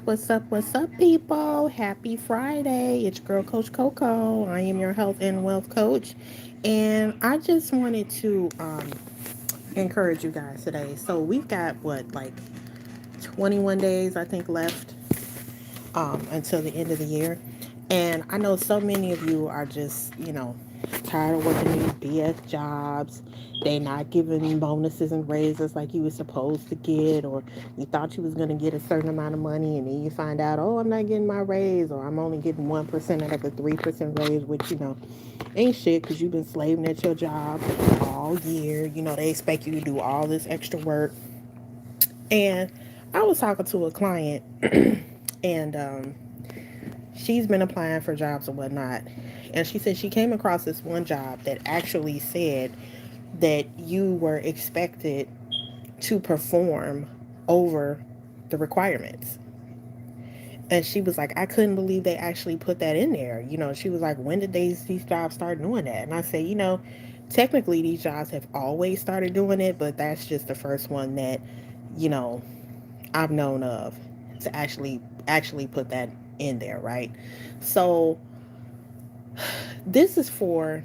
What's up, people? Happy Friday. It's your girl, Coach Coco. I am your health and wealth coach. And I just wanted to encourage you guys today. So we've got what, like 21 days, I think, left until the end of the year. And I know so many of you are just, tired of working these BS jobs. They not giving bonuses and raises like you were supposed to get, or you thought you was going to get a certain amount of money, and then you find out, oh, I'm not getting my raise, or I'm only getting 1% out of a 3% raise, which, ain't shit because you've been slaving at your job all year. They expect you to do all this extra work. And I was talking to a client, and she's been applying for jobs and whatnot. And she said she came across this one job that actually said that you were expected to perform over the requirements. And she was like, I couldn't believe they actually put that in there. She was like, when did these jobs start doing that? And I said, technically these jobs have always started doing it, but that's just the first one that, you know, I've known of to actually put that in there, right? So this is for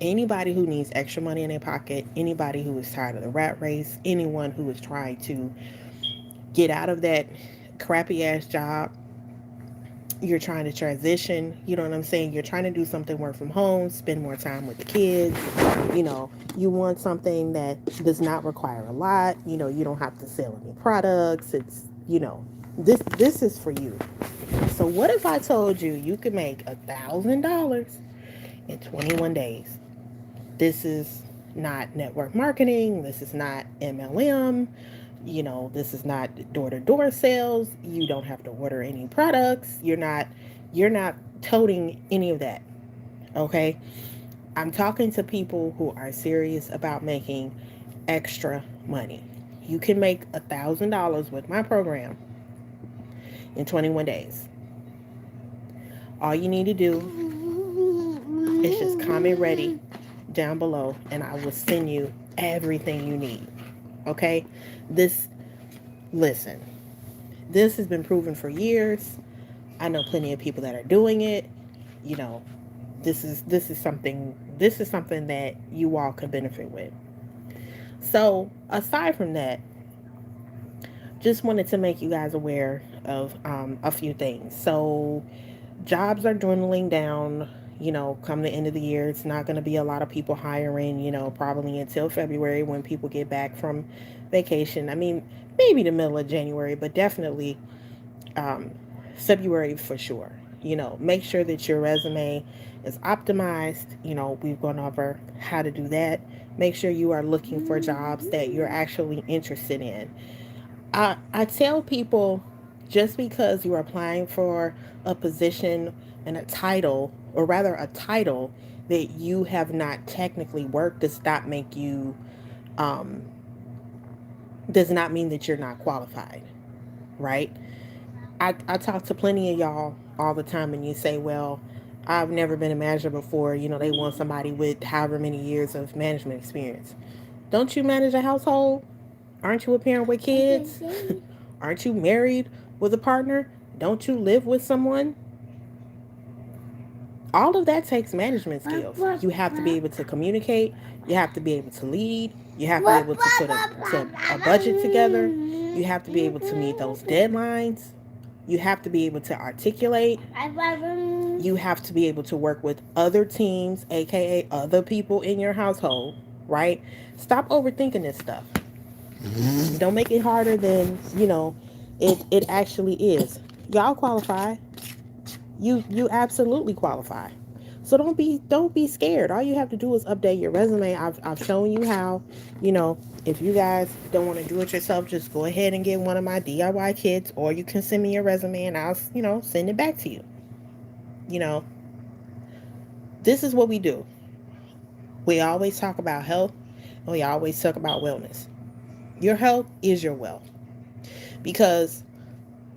anybody who needs extra money in their pocket, anybody who is tired of the rat race, anyone who is trying to get out of that crappy ass job. You're trying to transition, you know what I'm saying? You're trying to do something, work from home, spend more time with the kids. You want something that does not require a lot. You don't have to sell any products. This is for you. So what if I told you you could make $1,000 in 21 days? This is not network marketing. This is not MLM. This is not door-to-door sales. You don't have to order any products. You're not toting any of that. Okay? I'm talking to people who are serious about making extra money. You can make $1,000 with my program in 21 days. All you need to do is just comment ready down below, and I will send you everything you need. Okay? This, listen, this has been proven for years. I know plenty of people that are doing it. You know, this is something that you all could benefit with. So, aside from that, just wanted to make you guys aware of a few things. So, jobs are dwindling down. Come the end of the year, it's not going to be a lot of people hiring, probably until February when people get back from vacation. I mean, maybe the middle of January, but definitely um, February for sure. Make sure that your resume is optimized. We've gone over how to do that. Make sure you are looking for jobs that you're actually interested in. I tell people, just because you're applying for a position and a title, or rather a title that you have not technically worked, um, does not mean that you're not qualified, right? I talk to plenty of y'all all the time, and you say, well, I've never been a manager before. They want somebody with however many years of management experience. Don't you manage a household? Aren't you a parent with kids? Aren't you married with a partner? Don't you live with someone? All of that takes management skills. You have to be able to communicate. You have to be able to lead. You have to be able to put a budget together. You have to be able to meet those deadlines. You have to be able to articulate. You have to be able to work with other teams, aka other people in your household, right? Stop overthinking this stuff. Don't make it harder than, it actually is. Y'all qualify. You absolutely qualify. So don't be scared. All you have to do is update your resume. I've shown you how. If you guys don't want to do it yourself, just go ahead and get one of my DIY kits, or you can send me your resume and I'll send it back to you. You know, this is what we do. We always talk about health, and we always talk about wellness. Your health is your wealth. Because,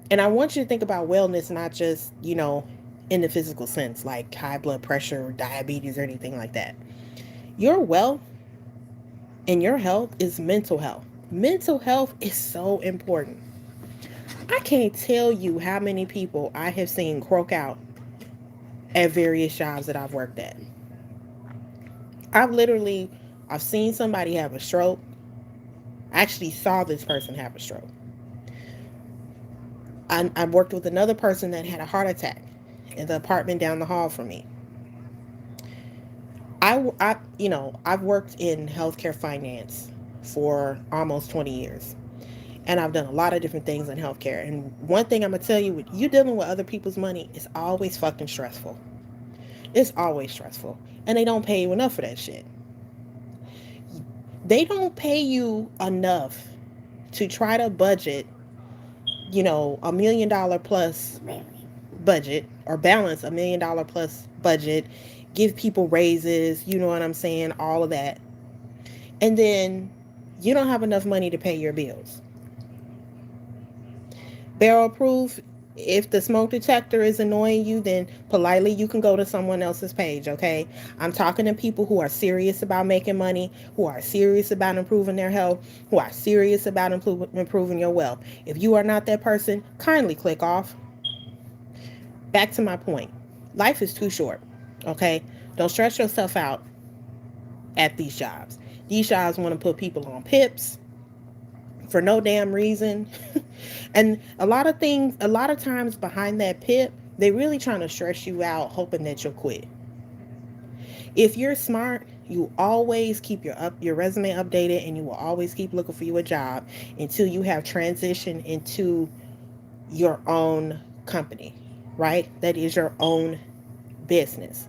and I want you to think about wellness not just, in the physical sense, like high blood pressure or diabetes or anything like that. Your wealth and your health is mental health. Mental health is so important. I can't tell you how many people I have seen croak out at various jobs that I've worked at. I've literally, I've seen somebody have a stroke. I actually saw this person have a stroke. I worked with another person that had a heart attack in the apartment down the hall from me. I've worked in healthcare finance for almost 20 years. And I've done a lot of different things in healthcare. And one thing I'm going to tell you, with you dealing with other people's money, it's always fucking stressful. It's always stressful. And they don't pay you enough for that shit. They don't pay you enough to try to budget, $1 million plus budget, or balance $1 million plus budget, give people raises, you know what I'm saying, all of that. And then you don't have enough money to pay your bills. Barrel proof, if the smoke detector is annoying you, then politely you can go to someone else's page, okay? I'm talking to people who are serious about making money, who are serious about improving their health, who are serious about improving your wealth. If you are not that person, kindly click off. Back to my point. Life is too short, okay? Don't stress yourself out at these jobs. These jobs want to put people on pips for no damn reason. And a lot of times behind that pip, they really trying to stress you out, hoping that you'll quit. If you're smart, you always keep your resume updated, and you will always keep looking for you a job until you have transitioned into your own company, right? That is your own business.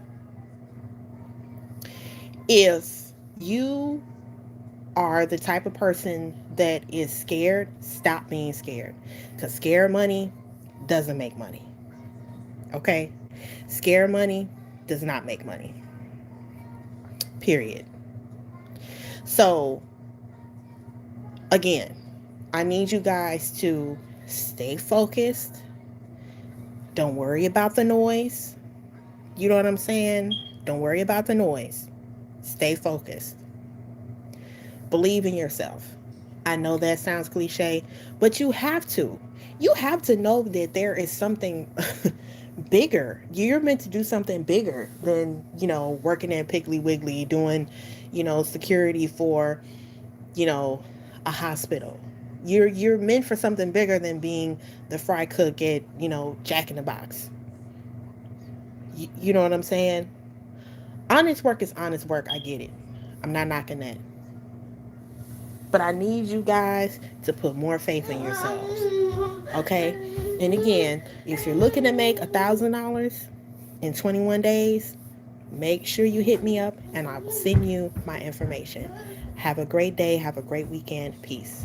If you are the type of person that is scared, stop being scared. Because scared money doesn't make money. Okay? Scared money does not make money. Period. So, again, I need you guys to stay focused. Don't worry about the noise. You know what I'm saying? Don't worry about the noise. Stay focused. Believe in yourself. I know that sounds cliche, but you have to. You have to know that there is something bigger. You're meant to do something bigger than, working at Piggly Wiggly, doing, security for, you know, a hospital. You're meant for something bigger than being the fry cook at, Jack in the Box. You know what I'm saying? Honest work is honest work. I get it. I'm not knocking that. But I need you guys to put more faith in yourselves. Okay? And again, if you're looking to make $1,000 in 21 days, make sure you hit me up and I will send you my information. Have a great day. Have a great weekend. Peace.